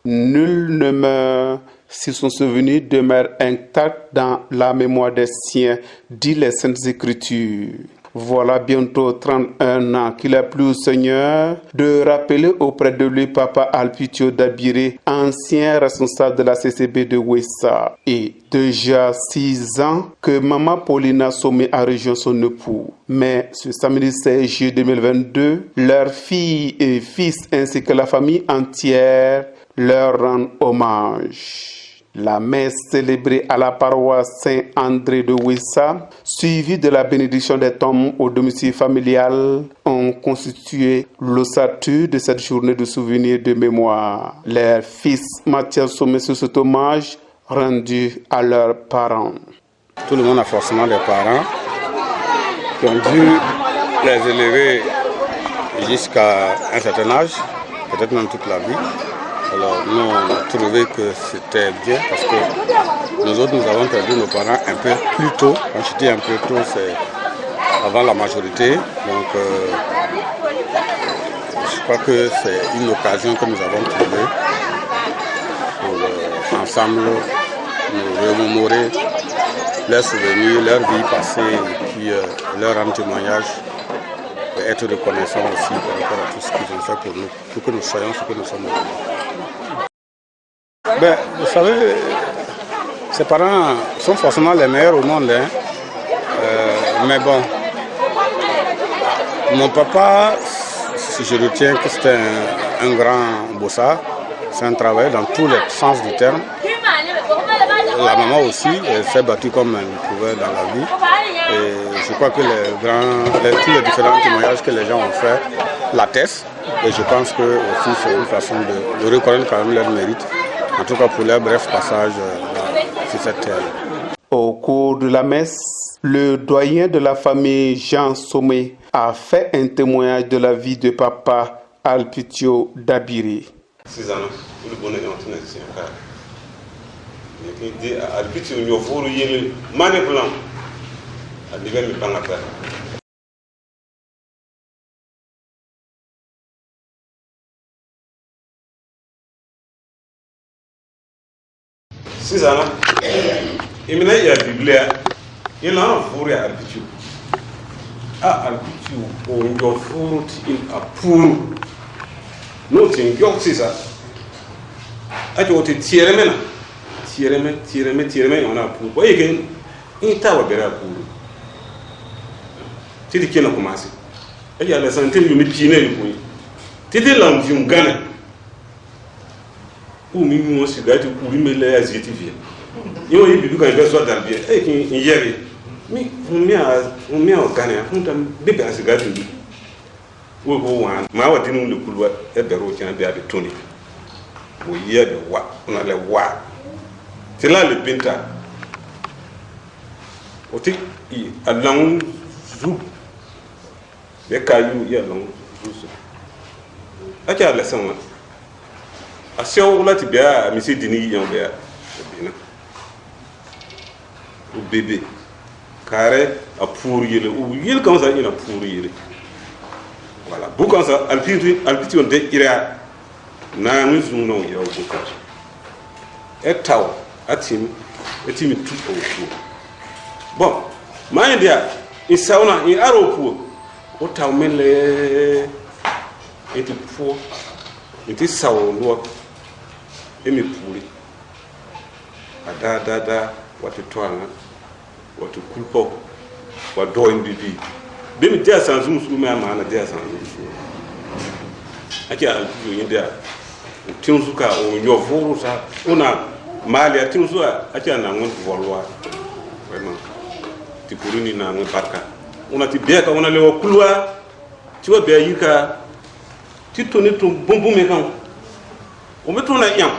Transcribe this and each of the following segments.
Nul ne meurt si son souvenir demeure intact dans la mémoire des siens, dit les Saintes Écritures. Voilà bientôt 31 ans qu'il a plu au Seigneur de rappeler auprès de lui Papa Alpitio Dabiré, ancien responsable de la CCB de Wessa. Et déjà 6 ans que Maman Paulina Somé a rejoint son époux. Mais ce samedi 16 juillet 2022, leur fille et fils ainsi que la famille entière leur rendent hommage. La messe célébrée à la paroisse Saint-André de Wessa, suivie de la bénédiction des tombes au domicile familial, ont constitué l'ossature de cette journée de souvenir de mémoire. Leur fils Mathias Somé sur cet hommage rendu à leurs parents. Tout le monde a forcément des parents qui ont dû les élever jusqu'à un certain âge, peut-être même toute la vie. Alors nous on trouvait que c'était bien parce que nous autres nous avons perdu nos parents un peu plus tôt. Quand je dis un peu tôt, c'est avant la majorité. Donc je crois que c'est une occasion que nous avons trouvée pour ensemble nous remémorer leurs souvenirs, leur vie passée et puis leur rendre témoignage et être reconnaissant aussi par rapport à tout ce qu'ils ont fait pour nous, pour que nous soyons ce que nous sommes aujourd'hui. Ben, vous savez, ses parents sont forcément les meilleurs au monde, hein. Mais bon, mon papa, si je retiens que c'était un grand bossard, c'est un travail dans tous les sens du terme. La maman aussi, elle s'est battue comme elle pouvait dans la vie. Et je crois que tous les différents témoignages que les gens ont fait l'attestent. Et je pense que aussi c'est une façon de reconnaître quand même leur mérite. En tout cas pour leur bref passage sur cette terre. Au cours de la messe, le doyen de la famille Jean Somé a fait un témoignage de la vie de Papa Alpitio Dabiré. 6 ans, le bonheur est en train de se faire. Il dit Alpitio, il faut le mané blanc. À l'hiver, il prend la terre. Sisana, il y a la Bible, il y a un fourré à Alpitio. Ah, Alpitio, on y a fourré à pour. Nous, c'est un gars, c'est ça. Ah, tu as été tiré maintenant. Tiré, on a pour. Vous voyez qu'il y a un peu de pour. Tu dis qu'il a commencé. Il y a la santé, il y a un pied. Tu dis l'envion gagne. Ou même moi, c'est gâté pour lui mettre les adjectifs. Il y a eu quand il va soit dans le bien. Et qu'il y avait. Mais on met en Ghana, on a bébé à ce gâteau. Oui, ma wa dinu le couloir et béro qui a bien de Tony. Oui, il y a de wa, on a les wa. C'est là le pinta. Oti, il a l'ang zou. Les cailloux, il y a l'ang zou. A qui a laissé moi. A si on l'a tibia, monsieur Dini y en béa. Ou bébé. Carré à pourrir, ou il comme ça, il a pourrir. Voilà, beaucoup comme ça, Alpitio on dit ira. Nous non, il y a beaucoup. Et tao, et tim tout au cours. Bon, ma idée, il sauna, il a au cours. Au tao, mais les. Et tout faux. Il dit ça au loin. Et me pourri. Da, what tu toile, what tu culpo, what doing bibi. Bim dia sans zoom sous ma main, dia sans zoom. Aqui a India. Tinsuka o nyovo ça. On a mal à Tinsuka, aqui a nangon voloir. Vraiment. Tu pourris ni nangon barca. On a bien quand on a le couloir. Tu vois bien yika. Tu tournes ton bonbon mécan. On met ton ayam.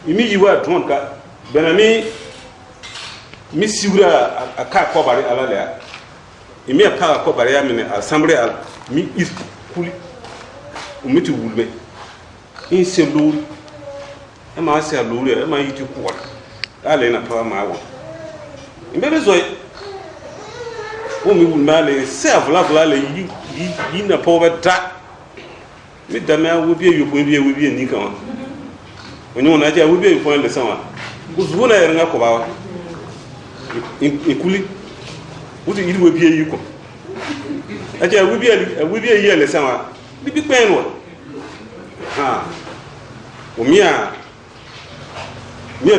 Il m'y voit ton cas. Benami, mi sigura a cas cobari à la. Il m'y a pas cobari à mener à l'assemblée à mi is couli. Ou met tu voulais. Il se lourd. Et m'a assez à lourd, et m'a eu du poids. Allez, n'a pas ma voix. Il m'a besoin. Oh, mais vous m'allez, c'est à voilà, il n'a pas ouvert. Mais demain, vous bien, ni quand. onyo na ja wubi fo le sama uzu na yanga ko bawa ikuli uti yiri wobi yi ko aja wubi yi le sama bibi kwenwa ha o mia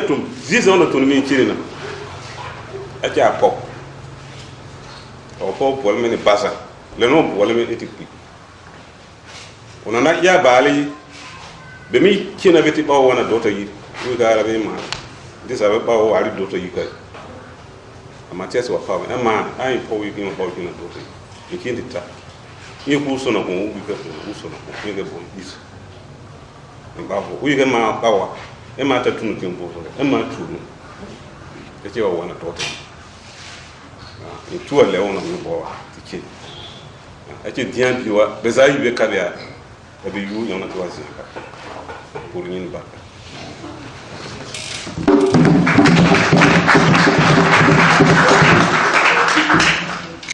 tum zizo na tonu mi chirina aja pop o pop wala meni basa le no wala meni etikpi onana ya bali be mi kina beti ba wona dota yi mi ga ara be ma disa ba wa ari dota yi kai amatia so fa ma ai po wi kin po kin dota yi kin dita yi ku so na ko wi ka ku so na ko kin ga bo is ba bo wi ga ma ba wa e ma ta tunu kin bo so e ma tunu e je wa wona dota ni tuwa le wona mi bo wa tikin a ce dian biwa be za yi be kabia e be yu yona to wasi ka pour une barre.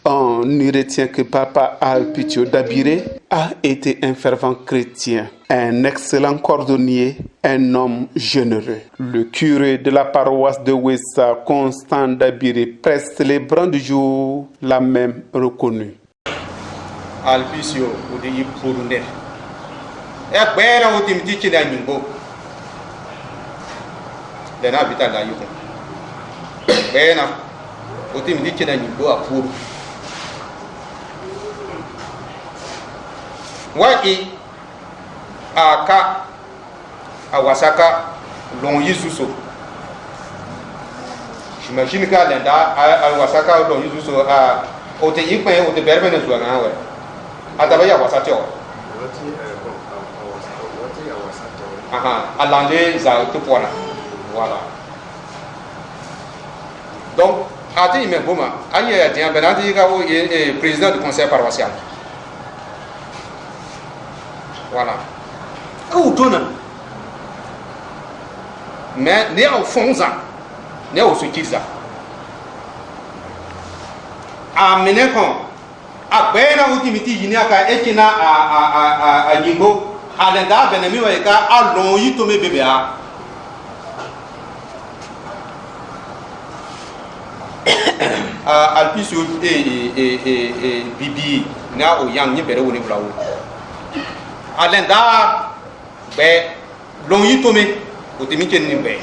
On y retient que Papa Alpitio Dabiré a été un fervent chrétien, un excellent cordonnier, un homme généreux. Le curé de la paroisse de Wessa, Constant Dabiré, presse célébrant du jour, l'a même reconnu. Alpitio Udi Burunde. E gbera o tim ti chida nyimbo de na bita la yuko gbena o tim ti chida nyimbo afuru waki aka awasaka long yisuso j'imagine que lenda awasaka long yisuso a o te yikpe o te berbe ne zuwa ngawe atabaya wasate o alande za tout voilà donc ati me boma aye ya tian benati ka o président du conseil paroissial voilà ou dona mais ne au fonza ne au sukiza amene kon abena utimiti yinia ekina a yingo alenda benemi wa ka alon yi to me bebe a Alpitio bibi na o yang ni bere woni blawo alenda be lon yi to me o timi ken ni be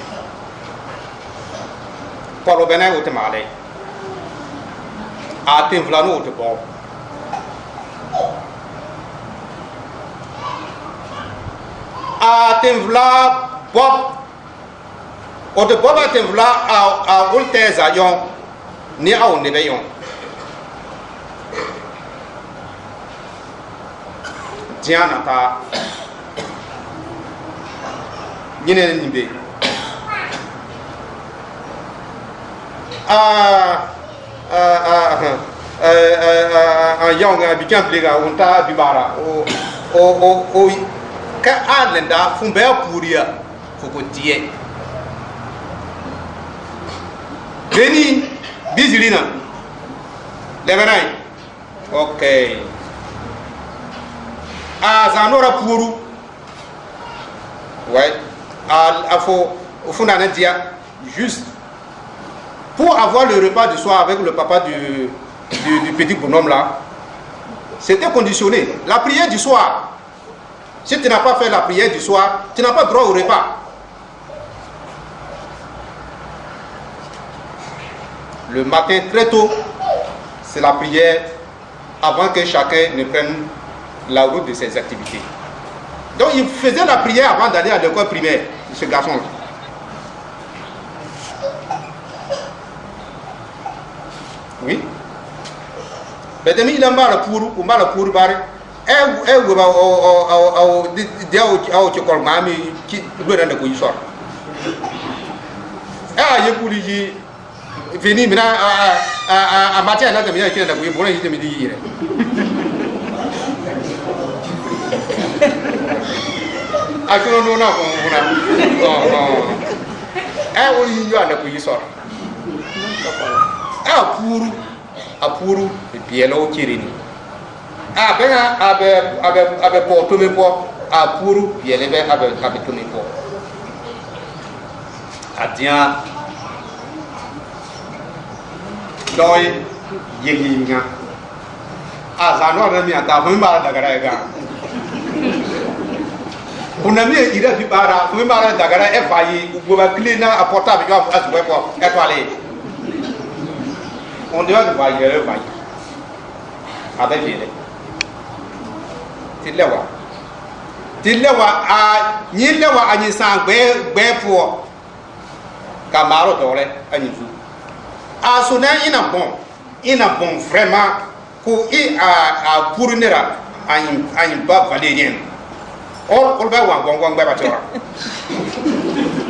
polo bena o te male a te vlano o te bo a temvla bob o de boba temvla a ulteza yon ni a on nebe yon diana ta nyine nimbe yon bi kan blega on ta bibara o ka alenda fumbe puria foko tie beni bizilina lebenai okay zanora puru ouais afo funa na dia juste pour avoir le repas du soir avec le papa du petit bonhomme là, c'était conditionné. La prière du soir, si tu n'as pas fait la prière du soir, tu n'as pas droit au repas. Le matin très tôt, c'est la prière avant que chacun ne prenne la route de ses activités. Donc il faisait la prière avant d'aller à l'école primaire, ce garçon-là. Oui. Mais demi il a mal pour ou mal pour barre. Tu call mamie qui veut dans le coup soir. Ah, il pour lui venir maintenant à matin là de bien qui est dans le coup pour lui midi. Ah, tu non non ah oui, il y a le coup soir. Ah, pour et puis elle au kirini. Ah ben avec pour tout mes poids. Ah pour puis elle avait avec tout mes poids. adia doi yelinga azano na mi ata fumba dagara ga kunami ira bibara fumba dagara e fayi goba cleaner apportable yo aswe ko étoilé on doit voir le bail avec les tilewa a nyilewa anyi san gbe po kamaro dole anyi fu a sona ina bon vraiment ko a pourunera anyi ba valérien or ba wa gongon gbe ba tora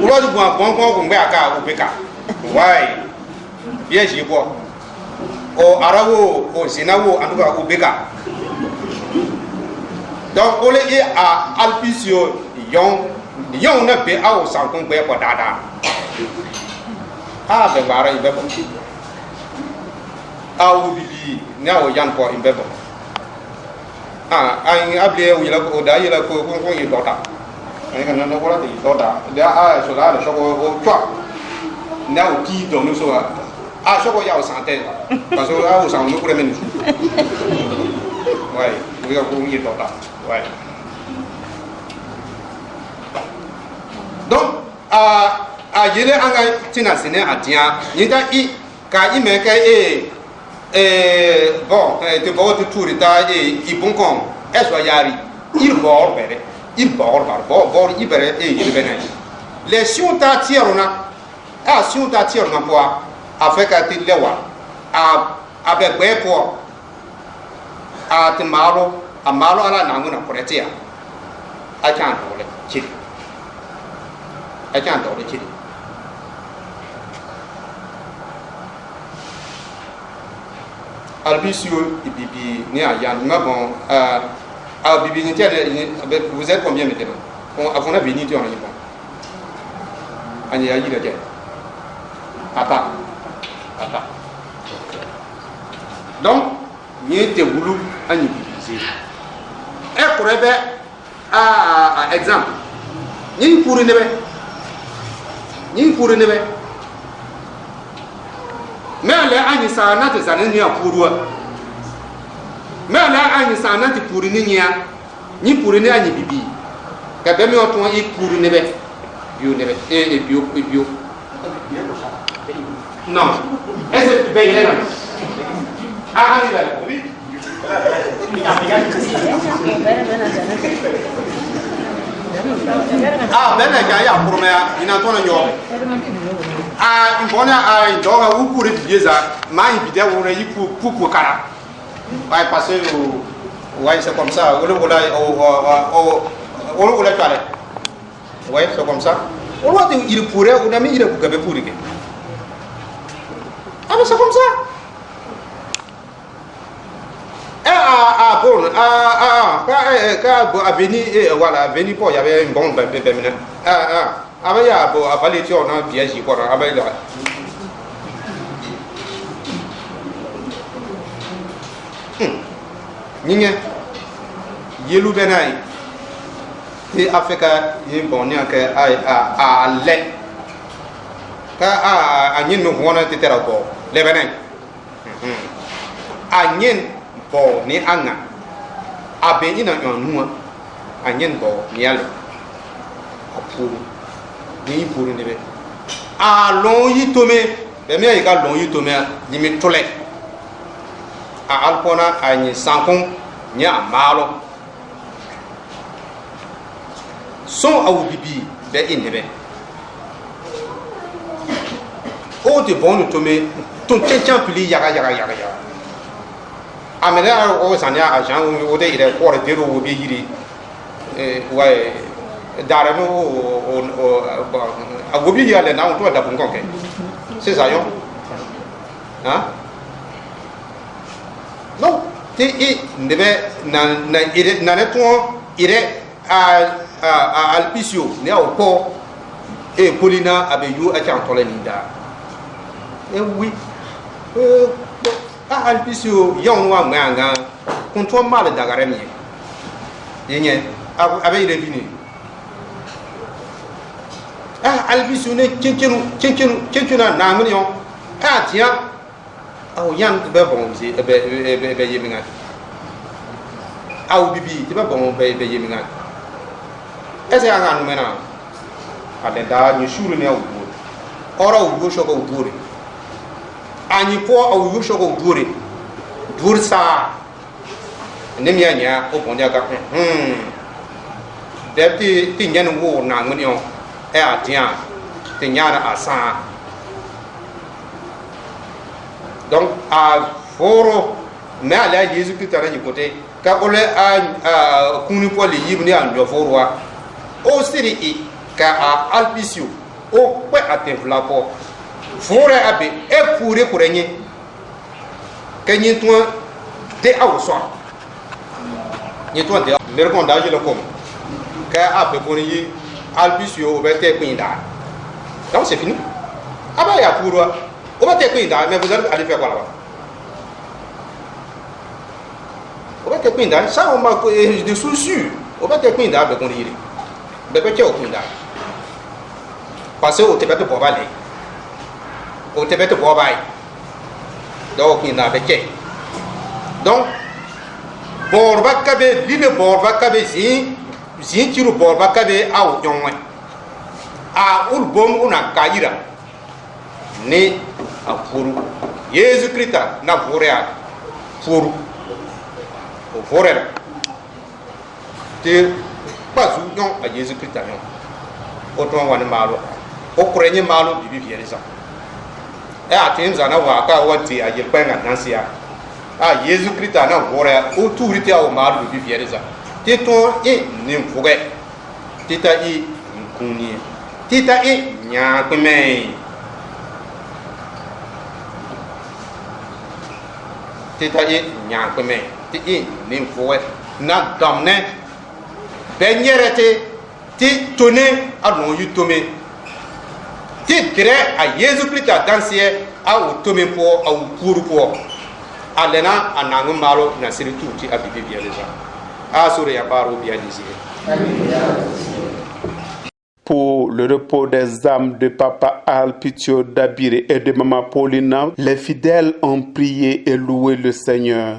ulo du gongon gbe aka obeka why bien ji bo o arawo o sinawo anduga obeka donc on est à Alpicio yon ne peut pas au sans qu'on peut pas dada ah ben bara il bebo ah ou bibi na o yan ko il bebo ah ai able o yela ko da yela ko yi dota ai kan na ko la ti dota da ah so la so ko twa na o ki do no so ah so ko ya o santé parce que ah o sans no ko men ouais o ya ko yi dota. Ouais. Donc, yele anga tina sine atia, yita I ka I meke bon, te bo te tour ta I bon kon, soit yari, il bord bere, il bord I bere il bene. Les sion ta tierona, sion ta tierona poa, afeka te lewa, be po, te malo. A malo ala nanguna koretia a can dole chiri a can dole chiri albisio bibi ni a yan ma bon a bibi ni tiane vous êtes combien maintenant on a béni tu en bon ani ya yira je papa donc ni te wulu ani bibi e kurebe exemple ni puri nebe mele ani sana te sana ni apurua mele ani sana te puri ni nya ni puri ni ani bibi ka be mi oton I puri nebe bio nebe bio non est-ce que be yele ani ba bene ga ya kurumaya ina tona nyo mbona ndoga ukuri bieza mai bide wona yipu pupu kara vai passer ouais c'est comme ça on la tale ouais c'est comme ça on va dire il pourrait on a mis il ku gabe pourike ah c'est comme ça bon aveni voilà aveni po ya be bon be mina aba ya bo avali ti ona piège ko aba la ninge yelu benai ti afrika yi bon ni aka a le ka anyin no wona ti tera ko le benai anyin bo ni anga abe ina nua anyen bo ni ale apuru ni puru ni be a lon yi tome be me ka lon yi tome ni mi tole a alpona anyi sankon nya malo son awu bibi be inebe o de bon tome ton tchan pili yaga amena o sanya ajan o de ire ko de ro bi yiri ouais dara no o agobi ya le na on to da bon konke c'est ça yo hein non te e ndebe na ire na ne to ire a alpisio ne o ko e polina abeyu a chan tole ninda e oui alpisio yon wa nganga kun to mal dagare mi yenye abe ire bini albisune kinkinu na ngrion tia au yan be bon si be yeminga au bibi ti be bon be yeminga ese anga no mena adenda ni shuru ne au ora u shoko udure ani po au shoko udure dursa nemia nya o bonja ka deputy ti nyan wo na ngrion atia ti nyana asa donc à foro mais ala Jésus Christ à la côté ka ole a kuni po le yibni an do foro o siri i ka a alpisio o pe atevla po foro abe e pure kurenye kenyi to de awso ni to de merkonda je le kom ka abe koni alpisio o bete pinda donc c'est fini aba ya puro on va te pinda mais vous allez faire quoi là-bas on va te pinda ça on m'a de soucis on va te pinda be kon yiri be be ke o pinda parce que o te bete bo ba le o te bete bo ba do pinda be ke donc borba kabe libe borba kabe zin tiru borba kabe au nyonwe a ul bom una kaira ni a furu Jésus Christ na vorea furu o vorera te bazu non a Jésus Christ non o to wan malo o kurenye malo bibi vielisa e a tenza na wa ka wati a yelpa nga nansia a Jésus Christ na vorea o turite a o malo bibi vielisa te to e ni mfuge tita i nkuni tita e nya kweme tita e nya kweme ti e ni mfuge na damne benyerete ti tone a no yutome ti dire a Jésus Christ a danser a o tome po a o puru po alena anangu malo na siritu ti a bibi bien déjà a sore ya baro bien désiré. Pour le repos des âmes de Papa Alpitio Dabire et de Maman Paulina, les fidèles ont prié et loué le Seigneur.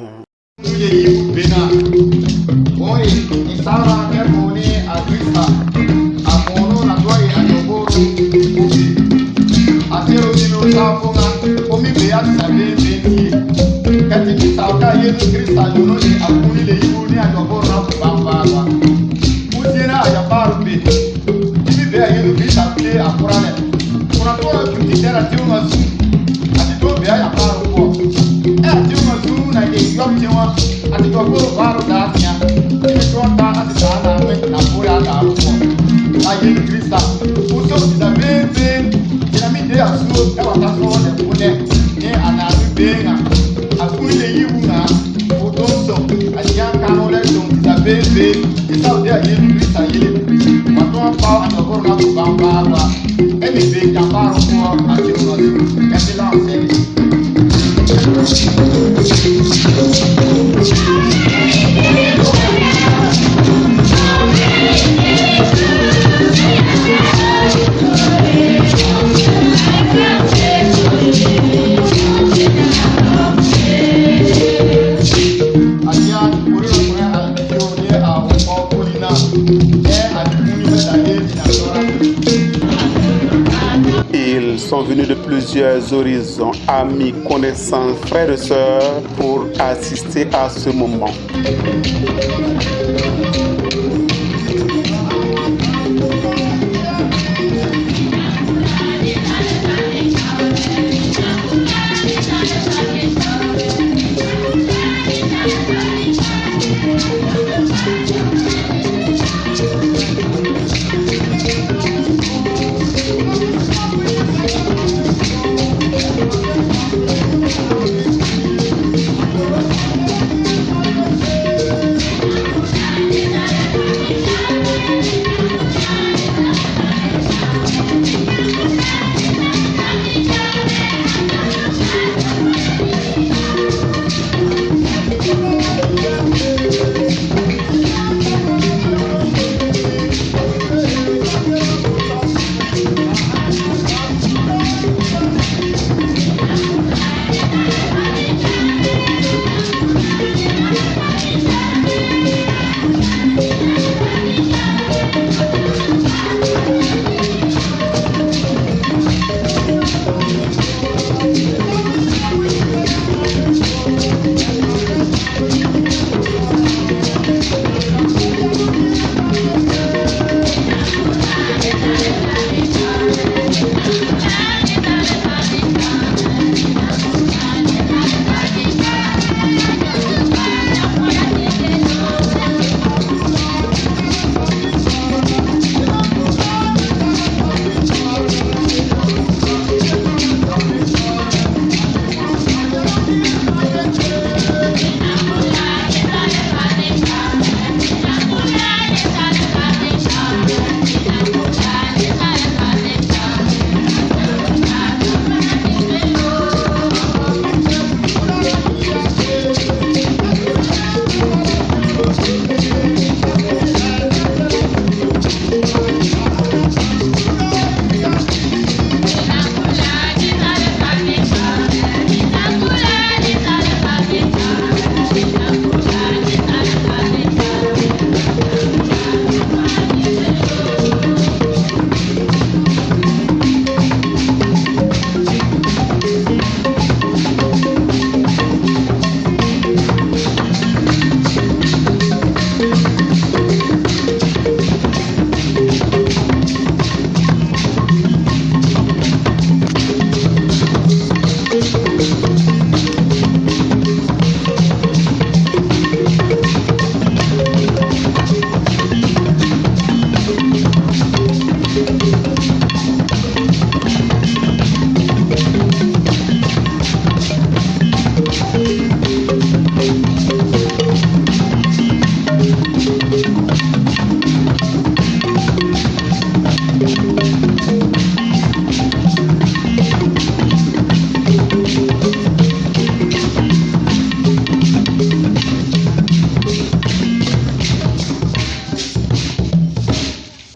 Ils sont venus de plusieurs horizons, amis, connaissances, frères et sœurs, pour assister à ce moment.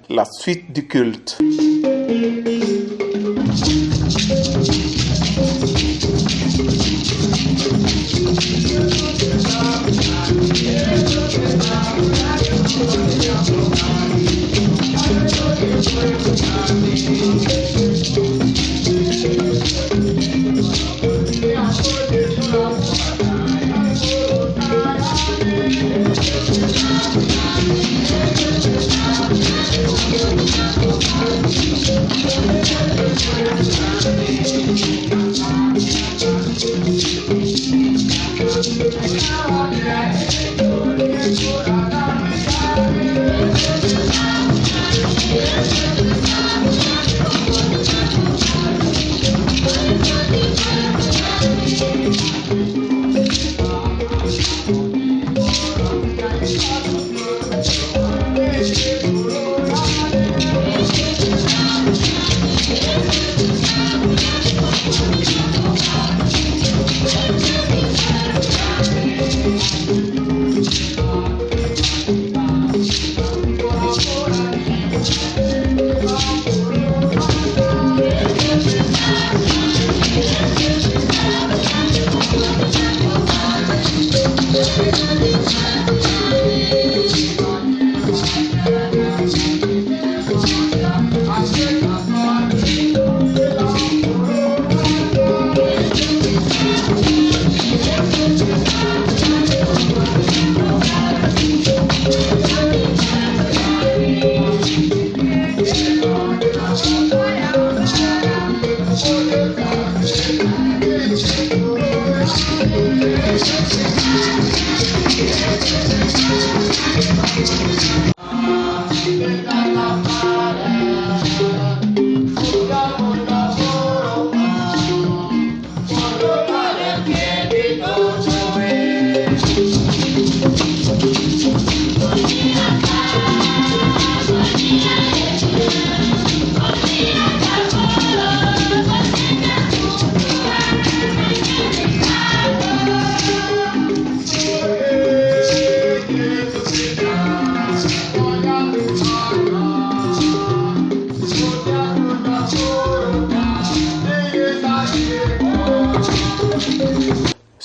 La suite du culte.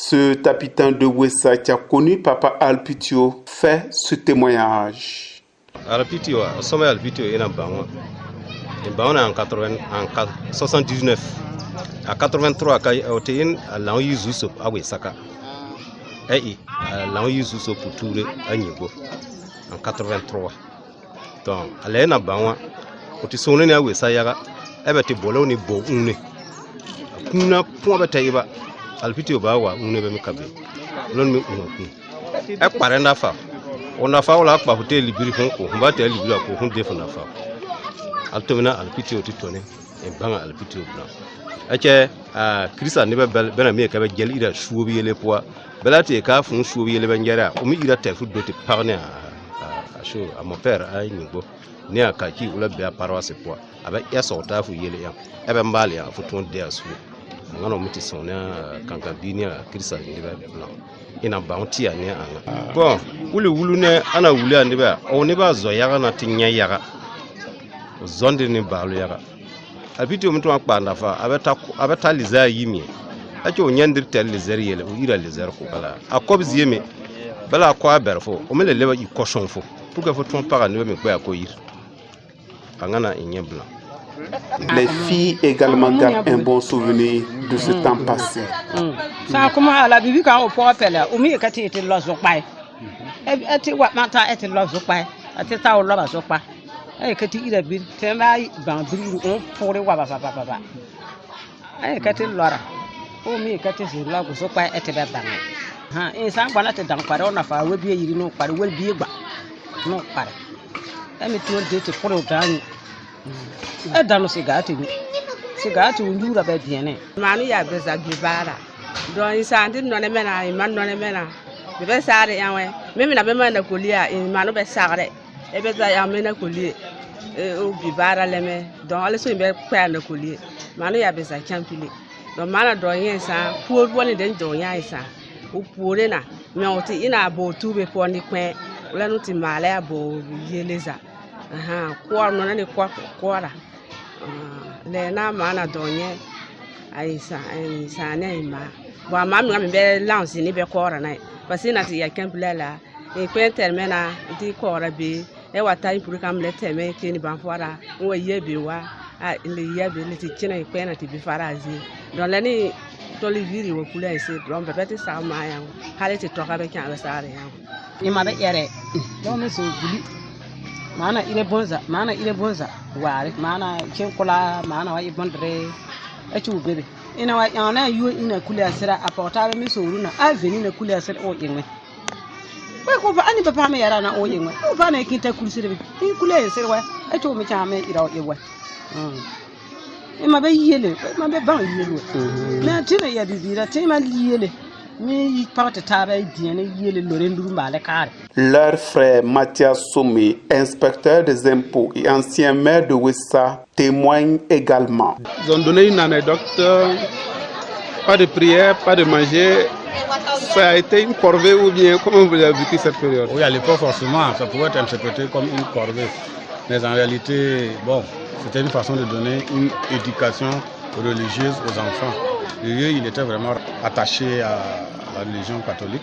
Ce tapitan de Wessa qui a connu Papa Alpitio fait ce témoignage. Alpitio, sommet Alpitio est en Bango. En 79. À 83, quand il y a l'an Yusup à Wessaka. Et l'an Yusup pour Touré à Nigo. En 83. Donc, à l'en Bango, quand tu sonnes à Wessayaga, elle était bolone bon. Kuna point bataïba. Alpitio bawa unebe mkabe lon me unoku e parenda fa ona fa ola pa hotel libiri ko mbate libiri ko hun defu na fa altomina Alpitio titone e banga Alpitio blanc ache krista ne bena me ka be gel ida shuobi yele poa belati ka fun shuobi yele banjara o mi ida tafu dote parne a sho a mon père a nigo ne akaki ula be a paroisse poa aba ya sorta fu yele ya e be mbali a fu ton de asu ngano muti sona kankabini krista ni ba blanc ina bounty ani anga bon wulu ne ana wulu ande ba o ne ba zo yaga na tinya yaga zonde ni balu yaga Alpitio mutu akpa na fa abeta liza yimi ake onyandir tel lizer yele o ira lizer ko bala akobzi yeme bala kwa berfo o mele leba i cochon fo pour que fo ton para ne me kwa ko ir angana inye blanc. Les filles également gardent un bon souvenir de ce temps passé. Ça comment à la bibi quand on peut appeler au milieu quand était là zo pai. Et tu vois maintenant était là zo pai. Était ta là zo pai. Et quand il a bien tellement ban brûle on pour les wa papa. Et quand il là au milieu quand il là zo pai était bien ban. Ha et ça voilà te dans par on a fa we bi yiri no par we bi gba. No par. Et mais tu dis te pour le temps. E dano sigati unjura be biene manu ya beza gibara don isandi no ne mena iman no ne mena be sare yanwe meme na be mena kolia manu be sare e be za ya mena kolie o bi bara leme donc ale so be kwa na kolie manu ya be sa champili donc mana do yen sa pour woni den do yan sa o pore na me o ti ina bo tu be po ni kwen la no ti mala ya bo yeleza kwa no na ni kwa ra le na mana do yen ai sa ne ma bo ma mi be lance ni be kwa ra na parce que na ti ya champili la e kwen termina ti kwa ra be e wata pour kam le teme ke ni ban fora o yebe wa le yebe le ti china ko na ti bi farazi don le ni to le viri wo kula ese don be beti sa ma ya hale ti to ka be kan sa re ya ni ma be yere don me so guli mana ile bonza ware mana chen kula mana wa ibondre e chu bebe ina wa yana yu ina kula sira apota be me so runa aveni na kula sira o yenwe ko fa ani papa me yara na o yenwe o fa na kinta kulisire be kula sira wa e chu me cha me ira o yewa ma be yele ma be ban yele mais tina ya bibira tima yele mi parte tabe diene yele lorenduru male kare. Leur frère Mathias Sommé, inspecteur des impôts et ancien maire de Wessa, témoigne également. Ils ont donné une anecdote, pas de prière, pas de manger. Ça a été une corvée ou bien comment vous avez vécu cette période? Oui, à l'époque forcément, ça pouvait être interprété comme une corvée. Mais en réalité, bon, c'était une façon de donner une éducation religieuse aux enfants. Lui, il était vraiment attaché à la religion catholique.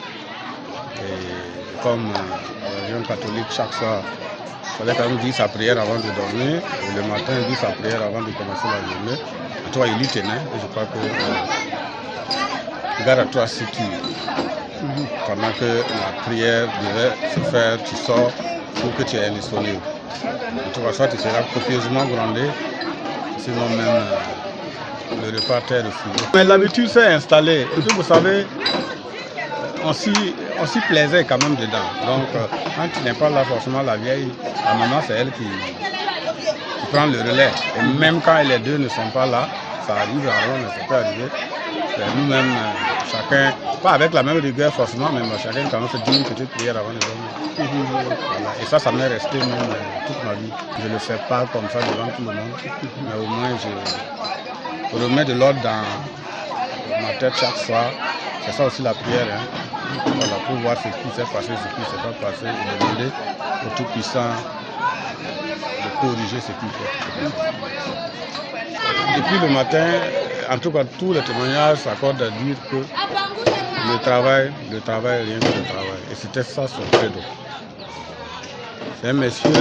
Et comme la religion catholique, chaque soir, il fallait quand même dire sa prière avant de dormir. Et le matin, il dit sa prière avant de commencer la journée. Et toi, il y tenait. Et je crois que garde à toi si tu... Pendant que la prière devait se faire, tu sors pour que tu aies disponible. De toute façon, tu seras copieusement grondé, sinon même le repas t'est refusé. Mais l'habitude s'est installée. Et puis, vous savez, on s'y plaisait quand même dedans. Donc, quand tu n'es pas là, forcément, la vieille, la maman, c'est elle qui prend le relais. Et même quand les deux ne sont pas là, ça arrive, alors, mais ça peut arriver. Nous-mêmes, chacun, pas avec la même rigueur forcément, mais chacun quand même fait 10 petites prières avant de dormir. Voilà. Et ça m'est resté même toute ma vie. Je ne le fais pas comme ça devant tout le monde, mais au moins je remets de l'ordre dans ma tête chaque soir. C'est ça aussi la prière, voilà, pour voir ce qui s'est passé, ce qui ne s'est pas passé, et demander au Tout-Puissant de corriger ce qu'il fait. Depuis le matin, en tout cas, tous les témoignages s'accordent à dire que le travail, rien que le travail. Et c'était ça son credo. C'est un monsieur,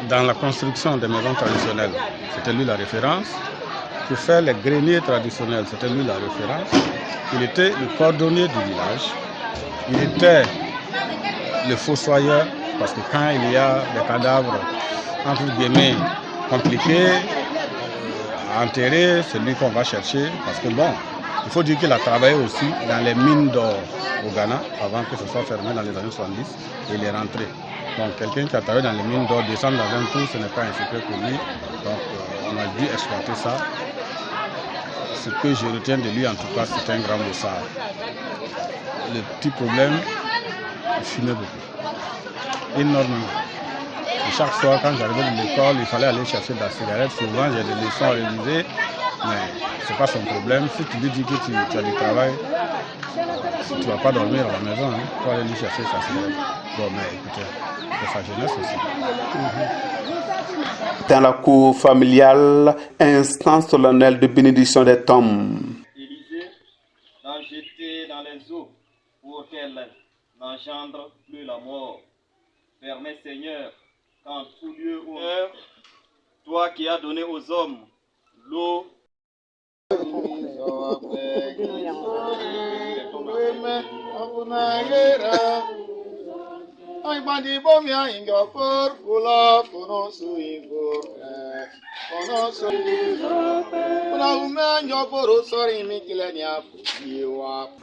dans la construction des maisons traditionnelles, c'était lui la référence. Pour faire les greniers traditionnels, c'était lui la référence. Il était le cordonnier du village. Il était le fossoyeur, parce que quand il y a des cadavres, entre guillemets, compliqués, à enterrer, c'est lui qu'on va chercher, parce que bon, il faut dire qu'il a travaillé aussi dans les mines d'or au Ghana, avant que ce soit fermé dans les années 70, et il est rentré. Donc quelqu'un qui a travaillé dans les mines d'or, descendre dans un trou, ce n'est pas un secret pour lui, donc on a dû exploiter ça. Ce que je retiens de lui, en tout cas, c'est un grand bossard. Le petit problème, il fumait beaucoup, énormément. Et chaque soir, quand j'arrivais de l'école, il fallait aller chercher de la cigarette. Souvent, j'ai des leçons à réviser, mais ce n'est pas son problème. Si tu lui dis que tu as du travail, tu ne vas pas dormir à la maison, tu vas aller lui chercher sa cigarette. Bon, mais écoutez, c'est sa jeunesse aussi. Dans la cour familiale, instant solennel de bénédiction des tombes. Élisée, d'en jeter dans les eaux pour qu'elle n'engendre plus la mort. Permets, Seigneur, qu'en tout lieu où toi qui as donné aux hommes l'eau.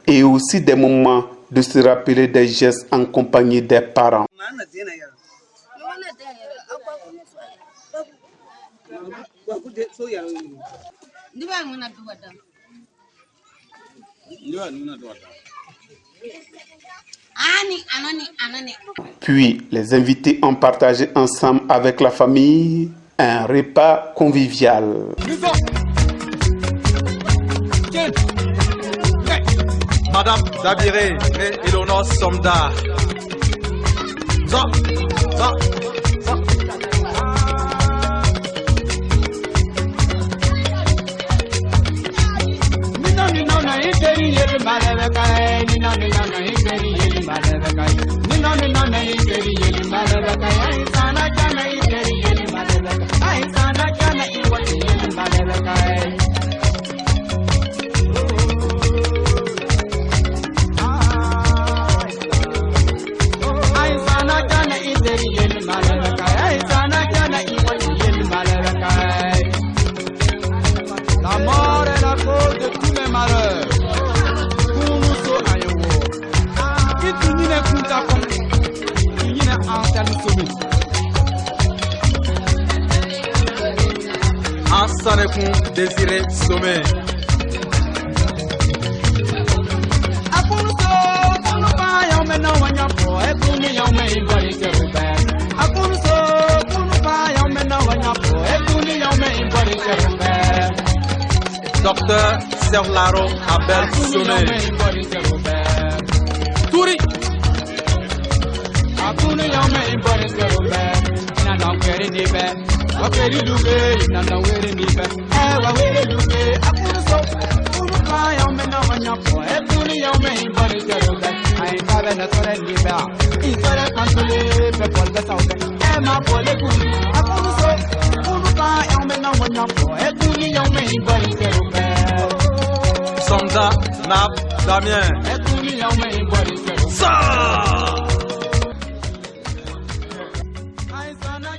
Et aussi des moments de se rappeler des gestes en compagnie des parents. Puis, les invités ont partagé ensemble avec la famille un repas convivial. Madame Dabiré et Eleonore Somda. La mort est la cause de tous les malheurs. Ansanekun Désiré Sommet. Docteur Serlaro Abel Sommet. Touri. Akunu yome imbori serube, ina na kweri nibe, wakeri luge, ina na weri nibe, waweri luge, akunu so, kunu pa yome na wanyapo, kunu yome imbori serube, kabe na sore nibe, isore kansule, pe polbe sauke, ma pole kunu, akunu so, kunu pa yome na wanyapo, kunu yome imbori serube. Sonda, Nap, Damien, kunu yome imbori serube. Sa! Sana